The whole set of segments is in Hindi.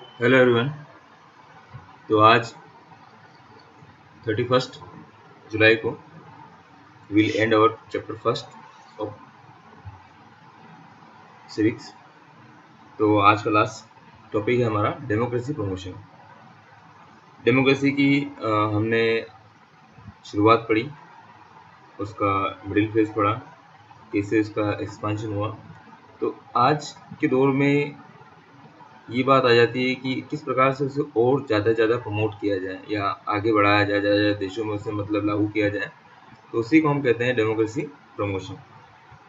Hello everyone. तो आज 31 जुलाई को will end our chapter first of civics. तो आज का लास्ट टॉपिक है हमारा डेमोक्रेसी प्रमोशन। डेमोक्रेसी की हमने शुरुआत पढ़ी, उसका मिडिल फेज पढ़ा, कैसे इसका एक्सपांशन हुआ। तो आज के दौर में ये बात आ जाती है कि किस प्रकार से उसे और ज़्यादा ज़्यादा प्रमोट किया जाए या आगे बढ़ाया जाए, ज़्यादा ज़्यादा देशों में उसे मतलब लागू किया जाए। तो उसी को हम कहते हैं डेमोक्रेसी प्रमोशन,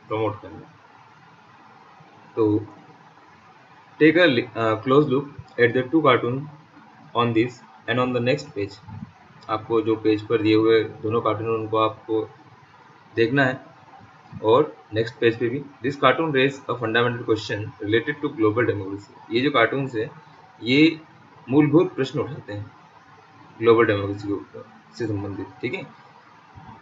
प्रमोट करना। तो take a close look at the two cartoon on this and on the next page। आपको जो पेज पर दिए हुए दोनों कार्टून उनको आपको देखना है, और नेक्स्ट पेज पे भी। This cartoon raise a fundamental question related to global democracy. ये जो कार्टून है ये मूलभूत प्रश्न उठाते हैं ग्लोबल डेमोक्रेसी के ऊपर से संबंधित, ठीक है।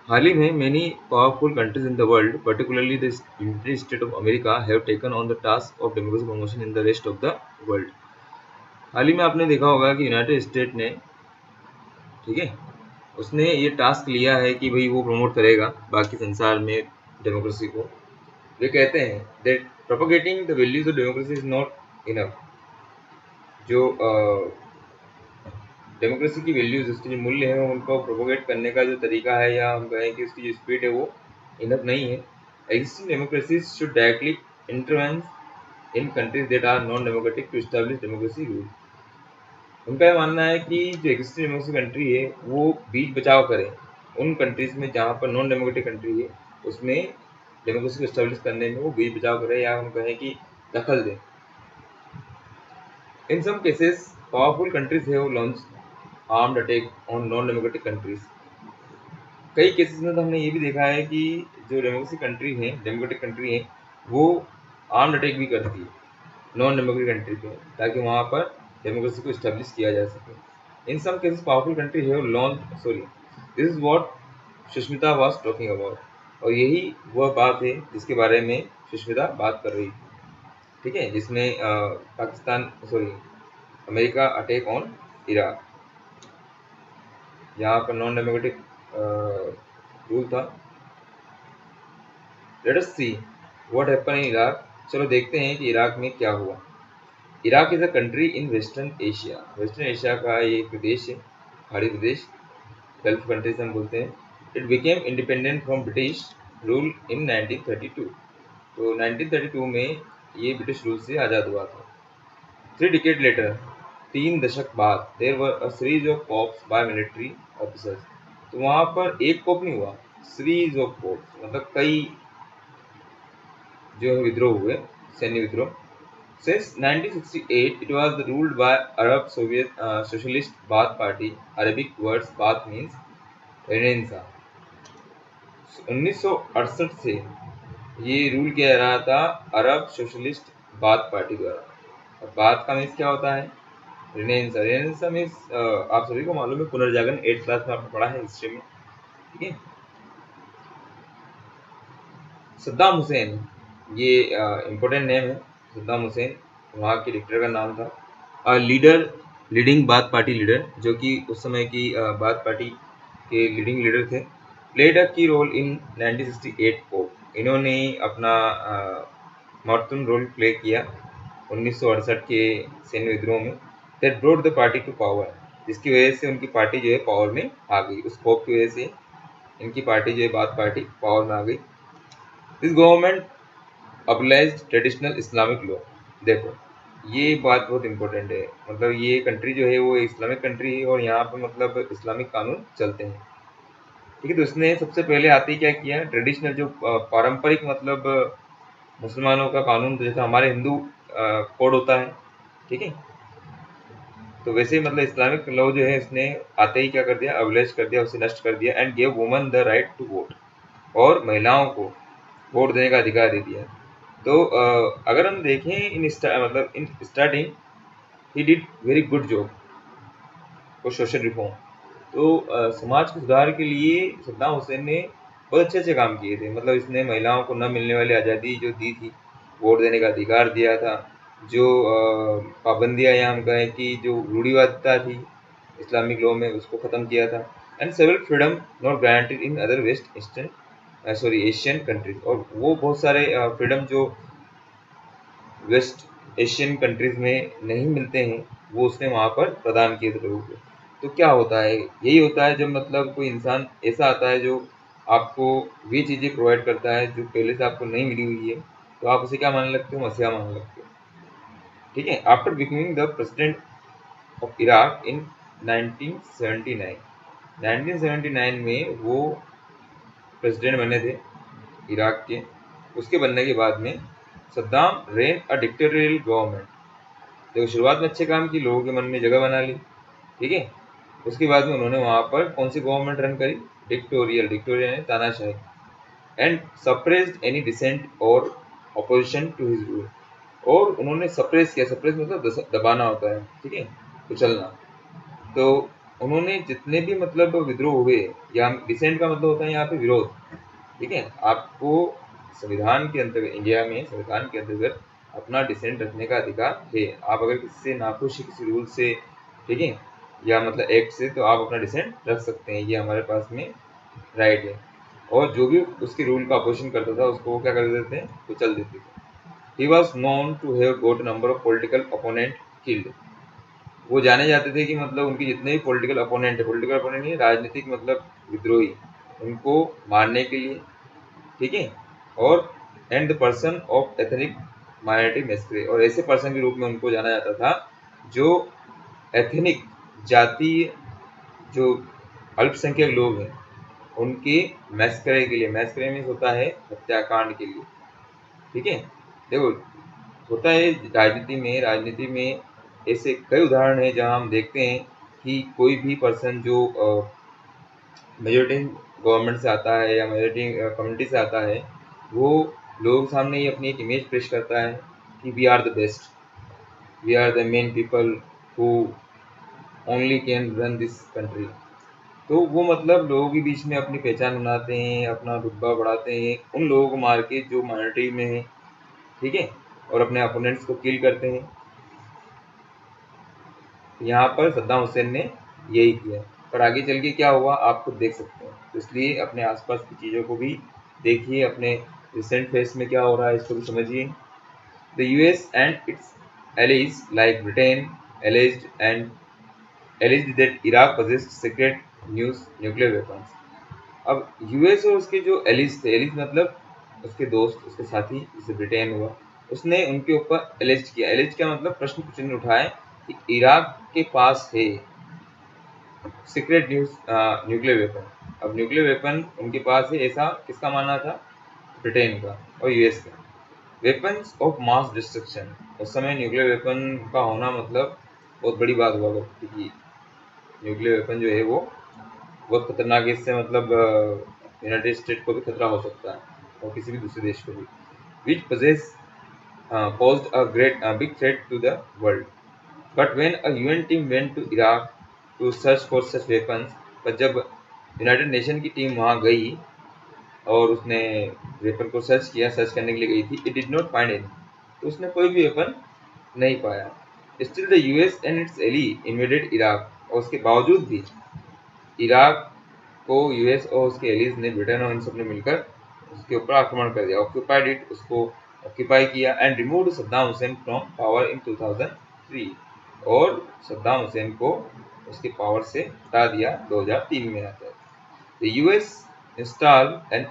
हाल ही में many powerful countries in the world, particularly the United States of America, have taken on the task of democracy promotion in the rest of the world। हाल ही में आपने देखा होगा कि यूनाइटेड स्टेट ने, ठीक है, उसने ये टास्क लिया है कि भाई वो प्रमोट करेगा बाकी संसार में डेमोक्रेसी को। वे कहते हैं that propagating the values of democracy is not enough. जो डेमोक्रेसी की वैल्यूज, उसके जो मूल्य हैं उनको प्रोपोगेट करने का जो तरीका है, या हम कहें कि उसकी जो स्पीड है, वो इनफ नहीं है। Existing democracies should directly intervene in countries that are non democratic to establish democracy rule. उनका यह मानना है कि जो एग्जिस्टिंग डेमोक्रेसी कंट्री है वो बीच बचाव करे उन कंट्रीज में जहाँ पर नॉन डेमोक्रेटिक कंट्री है, उसमें डेमोक्रेसी को एस्टैब्लिश करने में वो बीच बचाव करे, या हम कहें कि दखल दे। In some cases powerful countries have launched armed attack on non democratic countries. कई केसेस में तो हमने ये भी देखा है कि जो डेमोक्रेटिक कंट्री है, वो आर्म्ड अटैक भी करती है नॉन डेमोक्रेटिक कंट्री पे, ताकि वहाँ पर डेमोक्रेसी को इस्टेब्लिश किया जा सके। In some cases powerful country have launch sorry this is what Sushmita was talking about. और यही वह बात है जिसके बारे में सुष्मिता बात कर रही थी, ठीक है, जिसमें अमेरिका अटैक ऑन इराक, यहाँ पर नॉन डेमोक्रेटिक रूल था। Let us see what happen in Iraq. चलो देखते हैं कि इराक में क्या हुआ। Iraq is a country in western Asia. Western Asia का ये प्रदेश है, पहाड़ी प्रदेश, गल्फ कंट्रीज हम बोलते हैं। It became independent from British rule in 1932। तो 1932 में ये ब्रिटिश रूल से आज़ाद हुआ था। 3 decades लेटर, 3 दशक बाद, there were a series of coups by military officers. तो वहाँ पर एक कॉप नहीं हुआ, सीरीज ऑफ कॉप्स, मतलब कई जो विद्रोह हुए, सैन्य विद्रोह। Since 1968, it was ruled by Arab Socialist Baath Party. Arabic words Baath means Renaissance। 1968 से ये रूल किया जा रहा था अरब सोशलिस्ट बाथ पार्टी द्वारा। और बाथ का मीन्स क्या होता है? रेनेसां। रेनेसां मीन्स आप सभी को मालूम है, पुनर्जागरण 8th क्लास में आपने पढ़ा है हिस्ट्री में, ठीक है। सद्दाम हुसैन, ये इम्पोर्टेंट नेम है। सद्दाम हुसैन वहाँ के डिक्टेटर का नाम था। लीडिंग बाथ पार्टी लीडर, जो कि उस समय की बाथ पार्टी के लीडिंग लीडर थे। प्लेड अ की रोल इन 1968 को। इन्होंने अपना महत्वपूर्ण रोल प्ले किया 1968 के सैन्य विद्रोह में। That brought the party to power, जिसकी वजह से उनकी पार्टी जो है पावर में आ गई। उस कोप की वजह से इनकी पार्टी जो है बाथ पार्टी पावर में आ गई। This government abolished traditional Islamic law. देखो ये बात बहुत इंपॉर्टेंट है, मतलब ये कंट्री जो है वो इस्लामिक कंट्री है, और यहाँ पर मतलब इस्लामिक कानून चलते हैं, ठीक है। तो उसने सबसे पहले आते ही क्या किया, ट्रेडिशनल जो पारंपरिक मतलब मुसलमानों का कानून, तो जैसे हमारे हिंदू कोड होता है, ठीक है, तो वैसे ही मतलब इस्लामिक लॉ जो है इसने आते ही क्या कर दिया, अबलिश कर दिया, उसे नष्ट कर दिया। And gave woman the right to vote, और महिलाओं को वोट देने का अधिकार दे दिया। तो अगर हम देखें in starting he did very good job for social reform. तो समाज के सुधार के लिए सद्दाम हुसैन ने बहुत अच्छे अच्छे काम किए थे। मतलब इसने महिलाओं को न मिलने वाली आज़ादी जो दी थी, वोट देने का अधिकार दिया था, जो पाबंदियां या हम कहें कि जो रूढ़िवादिता थी इस्लामिक लॉ में, उसको ख़त्म किया था। And several freedom not granted in other west eastern Asian countries, और वो बहुत सारे फ्रीडम जो वेस्ट एशियन कंट्रीज में नहीं मिलते हैं वो उसने वहाँ पर प्रदान किए थे लोगों को। तो क्या होता है, यही होता है जब मतलब कोई इंसान ऐसा आता है जो आपको वे चीज़ें प्रोवाइड करता है जो पहले से आपको नहीं मिली हुई है, तो आप उसे क्या मानने लगते हो, मसीहा मानने लगते हो। ठीक है। After becoming the president of Iraq इन 1979, 1979 में वो प्रेसिडेंट बने थे इराक के। उसके बनने के बाद में सद्दाम रेन अ डिक्टेटोरियल गवर्नमेंट। देखो, शुरुआत में अच्छे काम की, लोगों के मन में जगह बना ली, ठीक है। उसके बाद में उन्होंने वहाँ पर कौन सी गवर्नमेंट रन करी, डिक्टोरियल, डिक्टोरियल यानी तानाशाही, एंड सप्रेस्ड एनी डिसेंट और अपोजिशन टू हिज रूल। और उन्होंने सप्रेस किया, सप्रेस मतलब दबाना होता है, ठीक है, कुचलना। तो उन्होंने जितने भी मतलब विद्रोह हुए, या डिसेंट का मतलब होता है यहाँ पे विरोध, ठीक है। आपको संविधान के अंतर्गत, इंडिया में संविधान के अंतर्गत अपना डिसेंट रखने का अधिकार है। आप अगर किसी से नाखुश है, किसी रूल से, ठीक है, या मतलब एक्ट से, तो आप अपना डिसेंट रख सकते हैं, ये हमारे पास में राइट है। और जो भी उसके रूल का अपोजिशन करता था उसको वो क्या कर देते हैं, कुचल देते थे। He was known to have got number of political opponent killed. वो जाने जाते थे कि मतलब उनके जितने भी पॉलिटिकल अपोनेंट है, पॉलिटिकल अपोनेंट नहीं, राजनीतिक मतलब विद्रोही, उनको मारने के लिए, ठीक है। और and the person of ethnic minority massacre, और ऐसे पर्सन के रूप में उनको जाना जाता था जो एथनिक, जातीय, जो अल्पसंख्यक लोग हैं उनके मैस्करे के लिए, मैस्करे मीन्स होता है हत्याकांड के लिए, ठीक है। देखो, होता है राजनीति में ऐसे कई उदाहरण हैं जहां हम देखते हैं कि कोई भी पर्सन जो मेजोरिटी गवर्नमेंट से आता है या मेजोरिटी कम्युनिटी से आता है, वो लोगों के सामने ये अपनी एक इमेज पेश करता है कि we are the best, we are the main people who only can run this country. तो वो मतलब लोगों के बीच में अपनी पहचान बनाते हैं, अपना रुतबा बढ़ाते हैं उन लोगों को मार के जो माइनॉरिटी में है, ठीक है, और अपने अपोनेंट्स को किल करते हैं। यहाँ पर सद्दाम हुसैन ने यही किया, पर आगे चल के क्या हुआ आप खुद देख सकते हैं। तो इसलिए अपने आसपास की चीज़ों को भी देखिए, अपने रिसेंट फेस में क्या हो रहा है इसको भी समझिए। The US and it's allies like Britain alleged that Iraq possessed secret nuclear weapons। अब यूएस और उसके जो एलिज थे, एलिज मतलब उसके दोस्त, उसके साथी, जैसे ब्रिटेन हुआ, उसने उनके ऊपर एलिज किया। एलिज क्या मतलब, प्रश्न चिन्ह उठाए कि इराक के पास है सीक्रेट न्यूक्लियर वेपन। अब न्यूक्लियर वेपन उनके पास है, ऐसा किसका मानना था, ब्रिटेन का और यूएस का। वेपन्स ऑफ मास डिस्ट्रक्शन, उस समय न्यूक्लियर वेपन का होना मतलब बहुत बड़ी बात हुआ करती थी कि न्यूक्लियर वेपन जो है वो बहुत खतरनाक है, इससे मतलब यूनाइटेड स्टेट को भी खतरा हो सकता है और किसी भी दूसरे देश को भी। विच possess posed a big threat to the world। But when a UN team went to Iraq to search for such weapons, पर जब यूनाइटेड नेशन की टीम वहाँ गई और उसने वेपन को सर्च किया, सर्च करने के लिए गई थी, it did not find any, तो उसने कोई भी वेपन नहीं पाया। Still the US and its ally invaded Iraq, और उसके बावजूद भी इराक को यूएस और उसके एलीज ने, ब्रिटेन और इन सब ने मिलकर उसके ऊपर आक्रमण कर दिया, ऑक्यूपाइड इट, उसको ऑक्यूपाई किया, and removed Saddam Hussain from power in 2003, और सद्दाम हुसैन को उसके पावर से हटा दिया 2003 में आता है। द यूएस इंस्टॉल्ड एन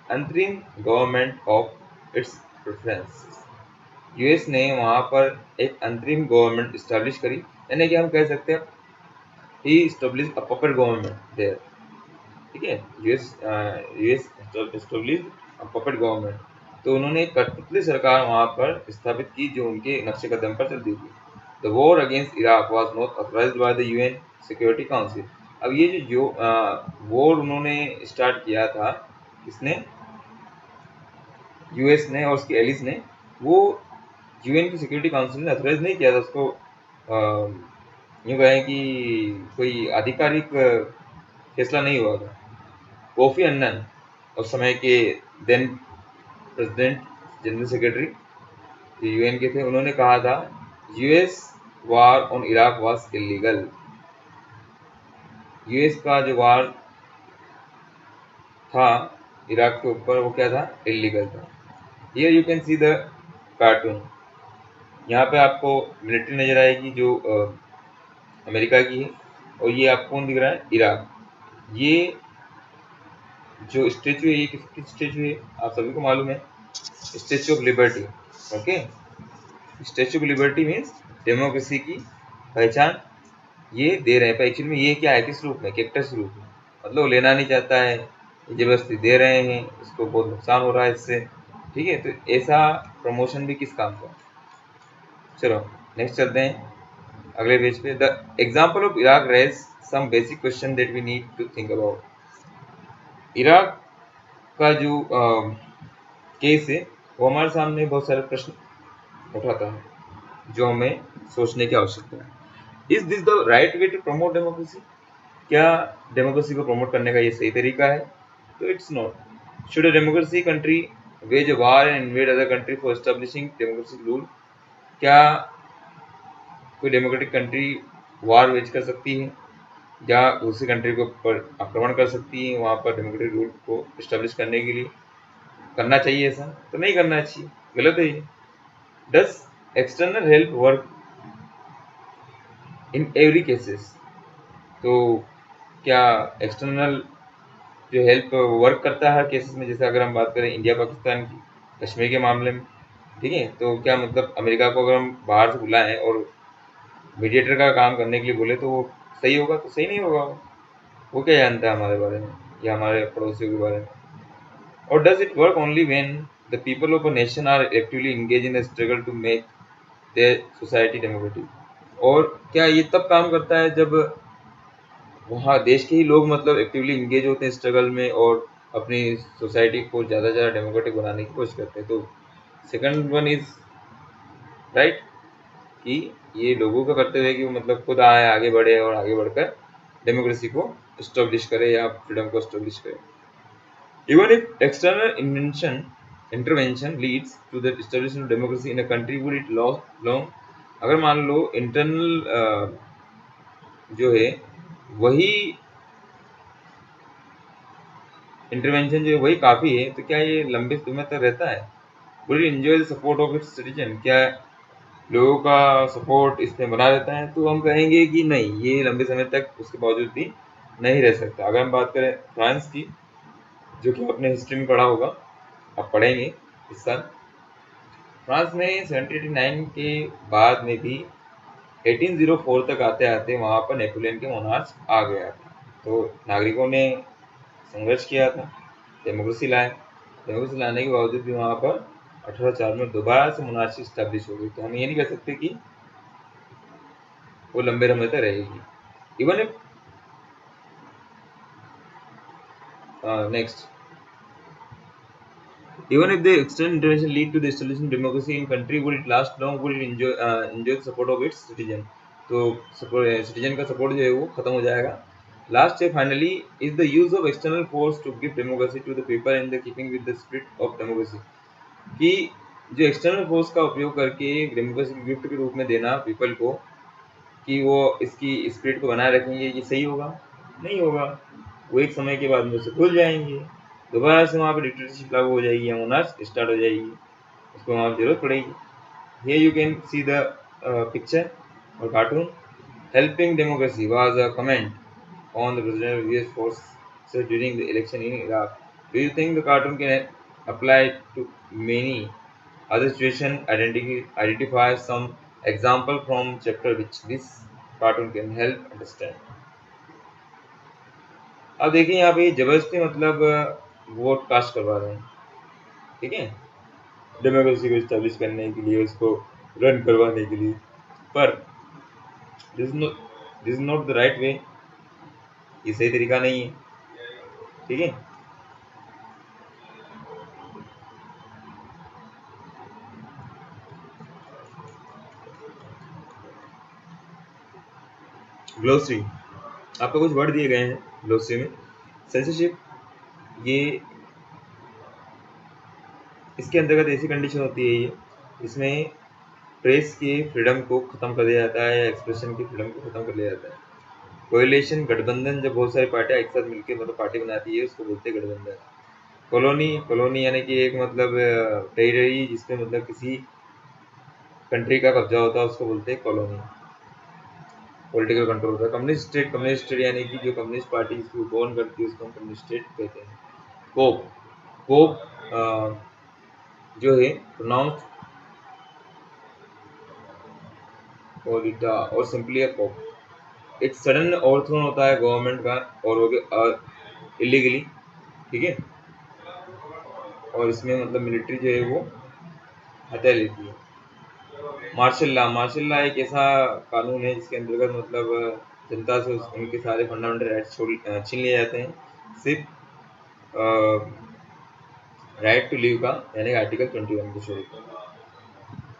अंतरिम government of its preference. US ने वहाँ पर एक अंतरिम गवर्नमेंट इस्टेब्लिश करी, यानी कि हम कह सकते हैं he establish a puppet government there, ठीक है। यूएस एस्टेब्लिश पपेट गवर्नमेंट, तो उन्होंने एक कठपुतली सरकार वहाँ पर स्थापित की जो उनके नक्शे कदम पर चलती थी। The war against Iraq was not authorised by the UN security council. अब ये जो वॉर उन्होंने स्टार्ट किया था, किसने, यूएस ने और उसके एलिस ने, वो यूएन की सिक्योरिटी काउंसिल ने ऑथराइज नहीं किया था उसको। यूँ कहें कि कोई आधिकारिक फैसला नहीं हुआ था। कोफी अन्नन उस समय के देन प्रेसिडेंट, जनरल सेक्रेटरी, जो यूएन के थे, उन्होंने कहा था US war on Iraq was illegal. US का जो वार था इराक के ऊपर, वो क्या था, इलीगल था। Here you can see the cartoon. यहाँ पे आपको मिलिट्री नजर आएगी जो अमेरिका की है, और ये आपको कौन दिख रहा है, इराक। ये जो स्टेचू है, ये किसकी स्टेचू है, आप सभी को मालूम है, statue of liberty. Okay, statue of liberty means democracy की पहचान ये दे रहे हैं। पर एक्चुअली में ये क्या है, किस रूप में, कैक्टस रूप में, मतलब वो लेना नहीं चाहता है, जबरदस्ती दे रहे हैं, इसको बहुत नुकसान हो रहा है इससे। ठीक है, तो ऐसा प्रमोशन भी किस काम का। चलो नेक्स्ट चलते हैं अगले पेज पे। The example of Iraq raise some basic question that we need to think about. Iraq का जो केस है, वो हमारे सामने बहुत सारे प्रश्न उठाता है जो हमें सोचने की आवश्यकता है। Is this the right way to promote democracy? क्या डेमोक्रेसी को प्रमोट करने का ये सही तरीका है? तो it's not. Should a democracy country wage a war and invade other country for establishing democratic rule? क्या कोई डेमोक्रेटिक कंट्री वार वेज कर सकती है या दूसरी कंट्री के ऊपर आक्रमण कर सकती है वहाँ पर डेमोक्रेटिक रूल को इस्टेब्लिश करने के लिए? करना चाहिए ऐसा? तो नहीं करना चाहिए, गलत है ये। Does external help work in every cases? तो क्या एक्सटर्नल जो हेल्प वर्क करता है हर केसेस में? जैसे अगर हम बात करें इंडिया पाकिस्तान की, कश्मीर के मामले में, ठीक है, तो क्या मतलब अमेरिका को अगर हम बाहर से बुलाएं और मीडिएटर का काम करने के लिए बोले तो वो सही होगा? तो सही नहीं होगा। वो क्या जानता है हमारे बारे में या हमारे पड़ोसियों के बारे में? और does it work only when the people of a nation are actively engage in the struggle to make their society democratic? और क्या ये तब काम करता है जब वहाँ देश के ही लोग मतलब एक्टिवली इंगेज होते हैं स्ट्रगल में और अपनी सोसाइटी को ज़्यादा से ज़्यादा डेमोक्रेटिक बनाने की कोशिश करते हैं? तो सेकंड वन इज राइट, कि ये लोगों का करते हुए कि वो मतलब खुद आए, आगे बढ़े और आगे बढ़कर डेमोक्रेसी को स्टैब्लिश करे या फ्रीडम को स्टैब्लिश करे। Even if external intervention leads to the establishment of democracy in a country, would it last long? अगर मान लो इंटरनल जो है वही इंटरवेंशन जो है वही काफ़ी है, तो क्या ये लंबे समय तक रहता है? Will it enjoy the support of its citizen? क्या लोगों का सपोर्ट इसमें बना रहता है? तो हम कहेंगे कि नहीं, ये लंबे समय तक उसके बावजूद भी नहीं रह सकता। अगर हम बात करें फ्रांस की, जो कि आपने हिस्ट्री में पढ़ा होगा, आप पढ़ेंगे इस साल, फ्रांस में 1789 के बाद में भी 1804 तक आते आते वहाँ पर नेपोलियन के मोनार्च आ गया था। तो नागरिकों ने संघर्ष किया था, डेमोक्रेसी लाए, डेमोक्रेसी लाने के बावजूद भी वहाँ पर 1804 में दोबारा से मोनार्ची स्टैब्लिश हो गई। तो हम ये नहीं कह सकते कि वो लंबे समय तक रहेगी। Even if next, even if the external intervention lead to the establishment of democracy in country, would it last long? Would it enjoy the support of its citizen? तो सिटीजन का सपोर्ट जो है वो खत्म हो जाएगा। लास्ट है finally, is the use of external force to give democracy to the people in the keeping with the spirit of democracy? कि जो एक्सटर्नल फोर्स का उपयोग करके डेमोक्रेसी गिफ्ट के रूप में देना पीपल को, कि वो इसकी स्पिरिट को बनाए रखेंगे, ये सही होगा? नहीं होगा। वो एक समय के बाद में से खुल जाएंगे, दोबारा से वहाँ पर डिक्टेटरशिप लागू हो जाएगी या मोनार्ची स्टार्ट हो जाएगी, उसको वहाँ जरूरत पड़ेगी। Here you can see the picture और cartoon. Helping democracy was a comment on the president of US forces during the election in Iraq. Do you think the cartoon can apply to many other situation? Identify some example from chapter which this cartoon can help understand. अब देखिए यहाँ पे जबरदस्ती मतलब वोट कास्ट करवा रहे हैं, ठीक है, डेमोक्रेसी को स्टैब्लिश करने के लिए, उसको रन करवाने के लिए, पर this is not the right वे, ये सही तरीका नहीं है, ठीक है। ग्लोसरी, आपको कुछ वर्ड दिए गए हैं ग्लोसरी में। सेंसरशिप, ये इसके अंतर्गत ऐसी कंडीशन होती है ये इसमें प्रेस की फ्रीडम को ख़त्म कर दिया जाता है, एक्सप्रेशन की फ्रीडम को ख़त्म कर दिया जाता है। कोएलिशन गठबंधन, जब बहुत सारी पार्टियां एक साथ मिलकर मतलब पार्टी बनाती है उसको बोलते हैं गठबंधन। कॉलोनी यानी कि एक मतलब टेरिटरी जिसमें मतलब किसी कंट्री का कब्जा होता है उसको बोलते हैं कॉलोनी। पॉलिटिकल कंट्रोल होता है। कम्युनिस्ट स्टेट यानी कि जो कम्युनिस्ट पार्टी इसको गवर्न करती है उसको हम कम्युनिस्ट स्टेट कहते हैं। कोप कोप जो है प्रोनाउंस और सिंपली अ कोप। एक सडन ओवरथ्रो होता है गवर्नमेंट का और वो भी इलीगली, ठीक है, और इसमें मतलब मिलिट्री जो है वो हत्या लेती है। मार्शल लॉ एक ऐसा कानून है जिसके अंतर्गत मतलब जनता से उनके सारे फंडामेंटल राइट्स छीन लिए जाते हैं, सिर्फ राइट टू लिव का यानी आर्टिकल 21 को छोड़कर।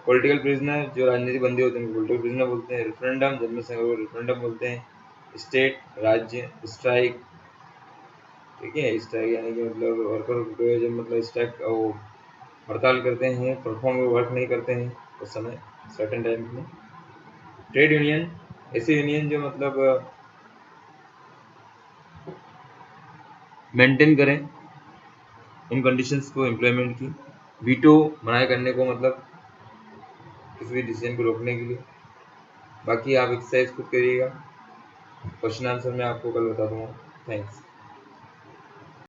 पॉलिटिकल प्रिजनर, जो राजनीतिक बंदी होते हैं पॉलिटिकल प्रिजनर बोलते हैं। रेफरेंडम, जन्म से रेफरेंडम बोलते हैं। स्टेट, राज्य, स्ट्राइक, ठीक है, स्ट्राइक यानी कि मतलब वर्कर जब मतलब स्ट्राइक हड़ताल करते हैं, परफॉर्म वर्क नहीं करते हैं उस समय सर्टेन टाइम में। ट्रेड यूनियन, ऐसे यूनियन जो मतलब मेंटेन करें उन कंडीशंस को एम्प्लॉयमेंट की। वीटो मना करने को मतलब किसी भी डिसीजन को रोकने के लिए। बाकी आप एक्सरसाइज खुद करिएगा, क्वेश्चन आंसर मैं आपको कल बता दूंगा। थैंक्स।